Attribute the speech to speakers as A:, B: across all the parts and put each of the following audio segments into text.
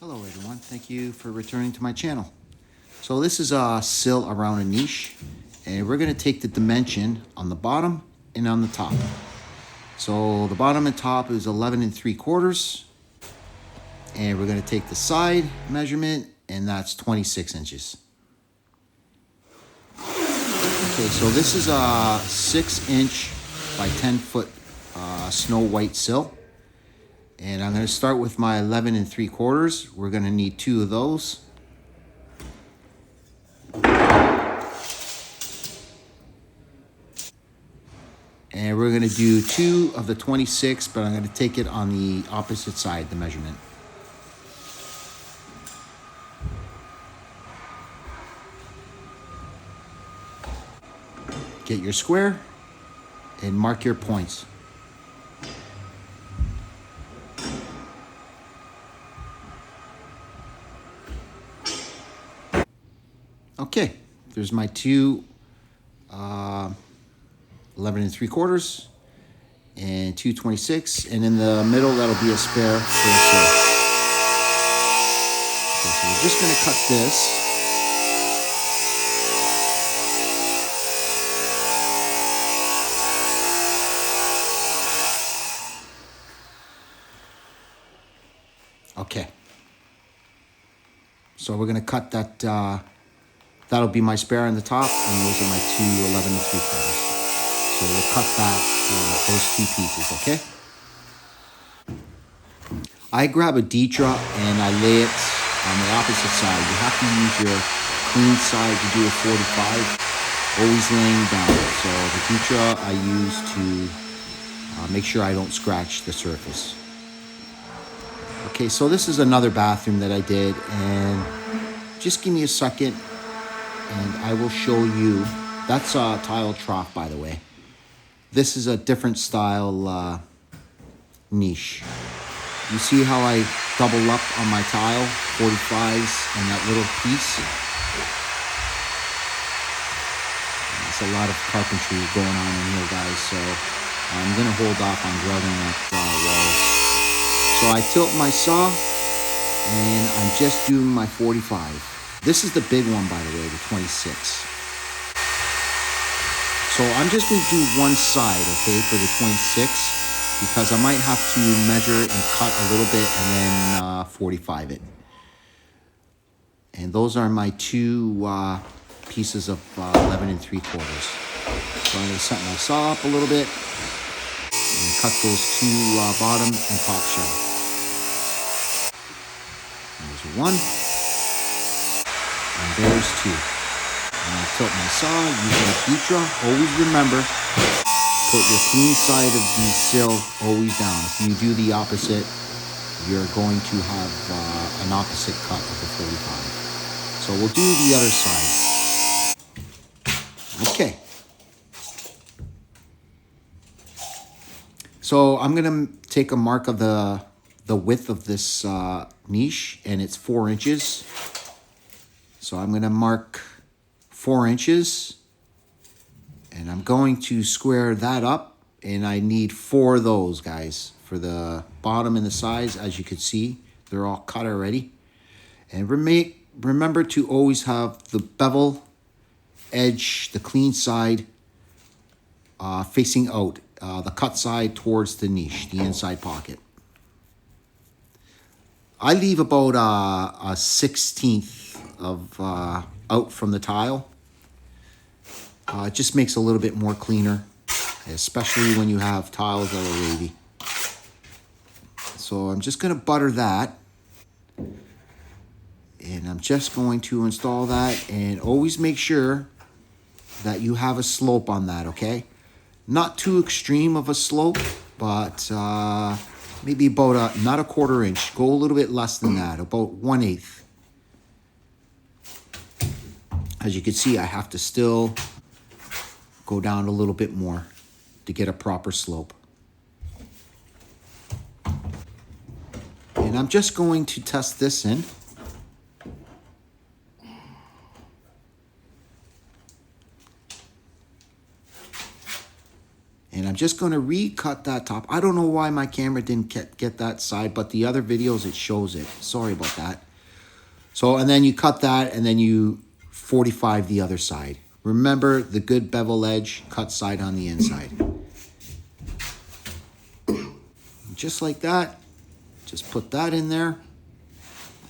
A: Hello everyone, thank you for returning to my channel. So this is a sill around a niche, and we're going to take the dimension on the bottom and on the top. So the bottom and top is 11 3/4, and we're going to take the side measurement, and that's 26 inches. Okay, so this is a 6-inch by 10-foot snow white sill. And I'm going to start with my 11 3/4. We're going to need 2 of those. And we're going to do 2 of the 26, but I'm going to take it on the opposite side, the measurement. Get your square and mark your points. Okay, there's my 2 11 3/4 and 2 26, and in the middle that'll be a spare for a sill. Okay, so we're just going to cut this. Okay, so we're going to cut that. That'll be my spare on the top, and those are my 2 11 3/4. So we'll cut that, those 2 pieces, okay? I grab a D-Drop and I lay it on the opposite side. You have to use your clean side to do a 45, always laying down. So the D-Drop I use to make sure I don't scratch the surface. Okay, so this is another bathroom that I did, and just give me a second and I will show you. That's a tile trough, by the way. This is a different style niche. You see how I double up on my tile, 45s and that little piece? There's a lot of carpentry going on in here, guys, so I'm going to hold off on grouting that wall. So I tilt my saw, and I'm just doing my 45. This is the big one, by the way, the 26. So I'm just going to do one side, okay, for the 26, because I might have to measure it and cut a little bit and then 45 it. And those are my 2 pieces of 11 3/4. So I'm going to set my saw up a little bit and cut those 2 bottom and top shell. There's 1, and there's 2. And I tilt my saw using a D-Drop. Always remember, put your clean side of the sill always down. If you do the opposite, you're going to have an opposite cut of the 45. So we'll do the other side. Okay. So I'm going to take a mark of the width of this niche, and it's 4 inches. So I'm going to mark 4 inches, and I'm going to square that up, and I need 4 of those, guys, for the bottom and the sides. As you can see, they're all cut already. And remember to always have the bevel edge, the clean side, facing out, the cut side towards the niche, the inside pocket. I leave about a 1/16 of out from the tile. It just makes it a little bit more cleaner, especially when you have tiles that are wavy. So I'm just going to butter that. And I'm just going to install that, and always make sure that you have a slope on that, okay? Not too extreme of a slope, but maybe about not a 1/4 inch. Go a little bit less than that, about 1/8. As you can see, I have to still go down a little bit more to get a proper slope. And I'm just going to test this in. And I'm just going to recut that top. I don't know why my camera didn't get that side, but the other videos, it shows it. Sorry about that. So, and then you cut that, and then you 45 the other side. Remember the good bevel edge, cut side on the inside. Just like that. Just put that in there.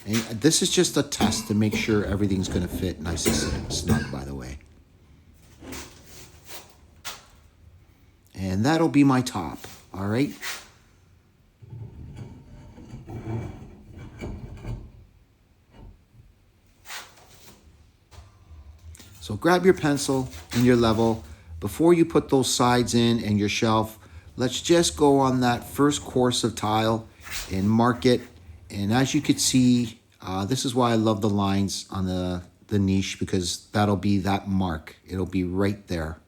A: And this is just a test to make sure everything's going to fit nice and snug, by the way. And that'll be my top, all right? So grab your pencil and your level. Before you put those sides in and your shelf, let's just go on that first course of tile and mark it. And as you can see, this is why I love the lines on the niche, because that'll be that mark. It'll be right there.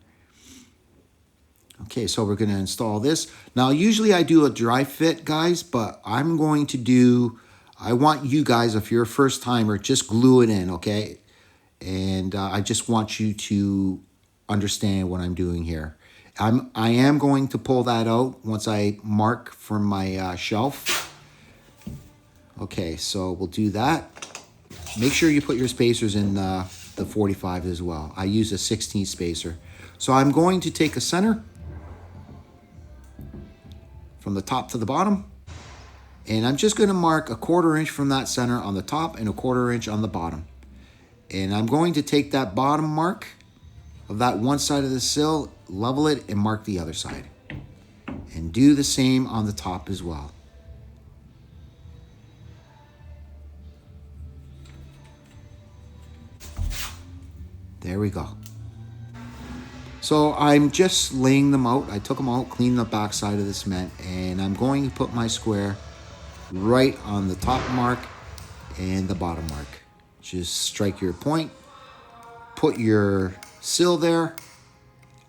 A: Okay, so we're going to install this. Now, usually I do a dry fit, guys, but I'm going to do, I want you guys, if you're a first timer, just glue it in, okay? And I just want you to understand what I'm doing here. I am going to pull that out once I mark from my shelf. Okay, so we'll do that. Make sure you put your spacers in the 45 as well. I use a 16 spacer. So I'm going to take a center from the top to the bottom, and I'm just going to mark a 1/4 inch from that center on the top and a 1/4 inch on the bottom. And I'm going to take that bottom mark of that one side of the sill, level it, and mark the other side. And do the same on the top as well. There we go. So I'm just laying them out. I took them out, cleaned the back side of the cement, and I'm going to put my square right on the top mark and the bottom mark. Just strike your point, put your sill there,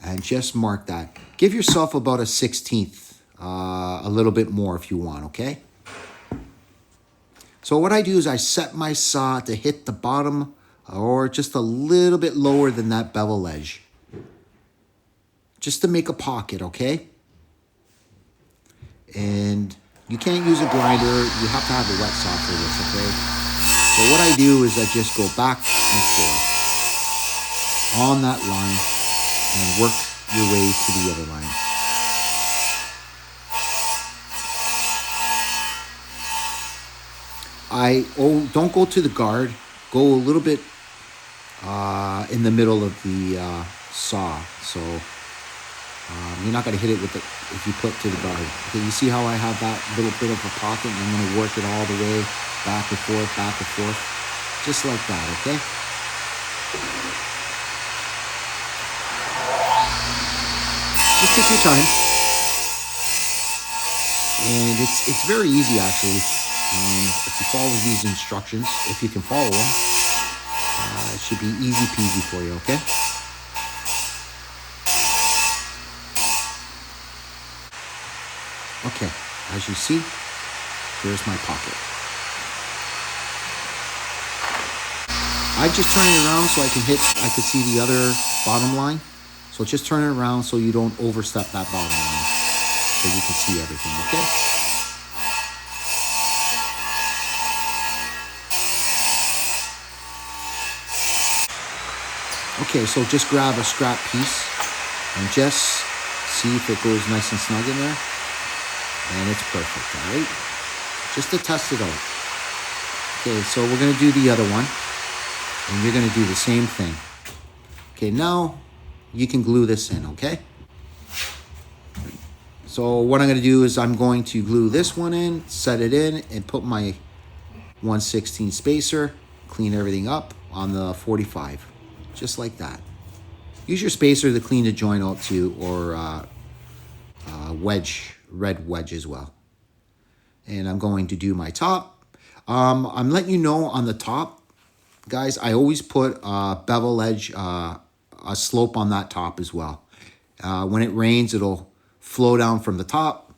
A: and just mark that. Give yourself about a 1/16, a little bit more if you want, okay? So what I do is I set my saw to hit the bottom or just a little bit lower than that bevel edge, just to make a pocket, okay? And you can't use a grinder. You have to have a wet saw for this, okay? So what I do is I just go back and forth on that line and work your way to the other line. Don't go to the guard. Go a little bit in the middle of the saw. So you're not going to hit it with it if you put to the guard. Okay, you see how I have that little bit of a pocket, and I'm going to work it all the way back and forth, just like that, okay? Just take your time. And it's very easy, actually. If you follow these instructions, if you can follow them, it should be easy peasy for you, okay? Okay, as you see, here's my pocket. I just turn it around so I can see the other bottom line. So just turn it around so you don't overstep that bottom line, so you can see everything, okay? Okay, so just grab a scrap piece and just see if it goes nice and snug in there. And it's perfect, all right? Just to test it out. Okay, so we're going to do the other one. And you're going to do the same thing. Okay, now you can glue this in, okay? So what I'm going to do is I'm going to glue this one in, set it in, and put my 1/16 spacer, clean everything up on the 45. Just like that. Use your spacer to clean the joint out too, or red wedge as well. And I'm going to do my top. I'm letting you know on the top, guys, I always put a bevel edge, a slope on that top as well. When it rains, it'll flow down from the top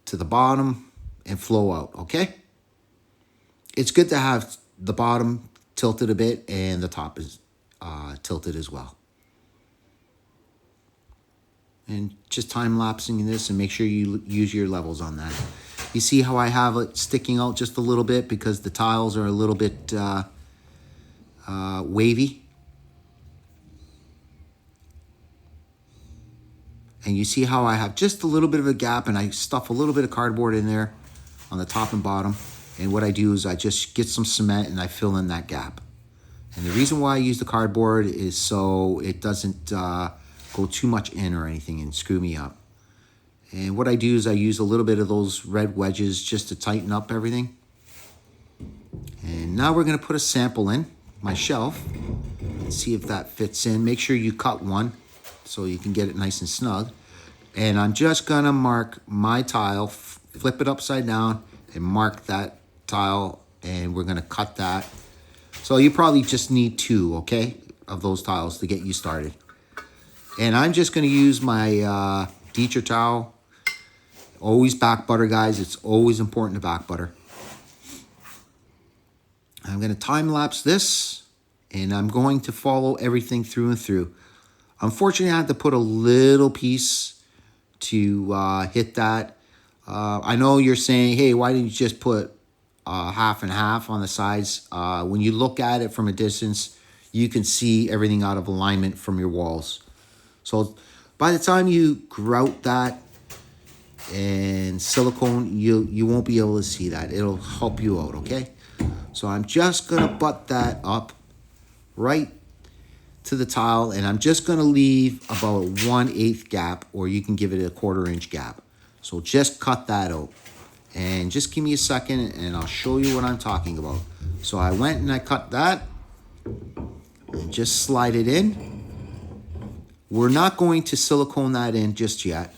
A: to the bottom and flow out, okay? It's good to have the bottom tilted a bit and the top is tilted as well. and just time-lapsing this, and make sure you use your levels on that. You see how I have it sticking out just a little bit because the tiles are a little bit wavy. And you see how I have just a little bit of a gap, and I stuff a little bit of cardboard in there on the top and bottom. And what I do is I just get some cement and I fill in that gap. And the reason why I use the cardboard is so it doesn't go too much in or anything and screw me up. And what I do is I use a little bit of those red wedges just to tighten up everything. And now we're going to put a sample in my shelf and see if that fits in. Make sure you cut one so you can get it nice and snug. And I'm just going to mark my tile, flip it upside down and mark that tile, and we're going to cut that. So you probably just need 2, okay, of those tiles to get you started. And I'm just going to use my Dieter towel. Always back butter, guys. It's always important to back butter. I'm going to time lapse this, and I'm going to follow everything through and through. Unfortunately, I had to put a little piece to hit that. I know you're saying, hey, why didn't you just put half and half on the sides? When you look at it from a distance, you can see everything out of alignment from your walls. So by the time you grout that and silicone, you won't be able to see that. It'll help you out, okay? So I'm just going to butt that up right to the tile, and I'm just going to leave about a 1/8 gap, or you can give it a 1/4 inch gap. So just cut that out. And just give me a second and I'll show you what I'm talking about. So I went and I cut that and just slide it in. We're not going to silicone that in just yet.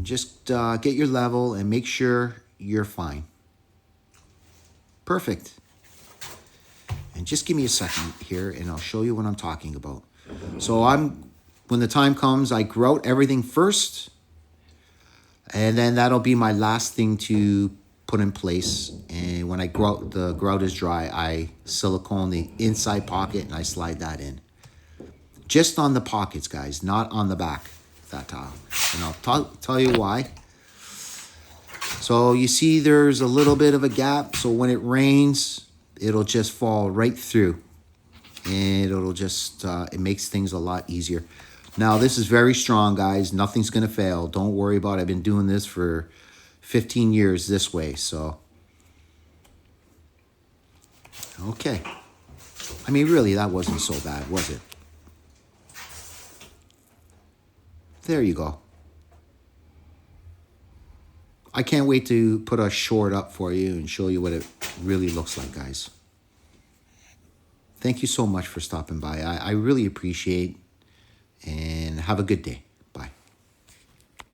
A: Just get your level and make sure you're fine. Perfect. And just give me a second here and I'll show you what I'm talking about. So when the time comes, I grout everything first. And then that'll be my last thing to put in place. And when the grout is dry, I silicone the inside pocket and I slide that in. Just on the pockets, guys, not on the back of that tile. And I'll tell you why. So you see there's a little bit of a gap. So when it rains, it'll just fall right through. And it'll just, it makes things a lot easier. Now, this is very strong, guys. Nothing's going to fail. Don't worry about it. I've been doing this for 15 years this way, so. Okay. I mean, really, that wasn't so bad, was it? There you go. I can't wait to put a short up for you and show you what it really looks like, guys. Thank you so much for stopping by. I really appreciate it. And have a good day.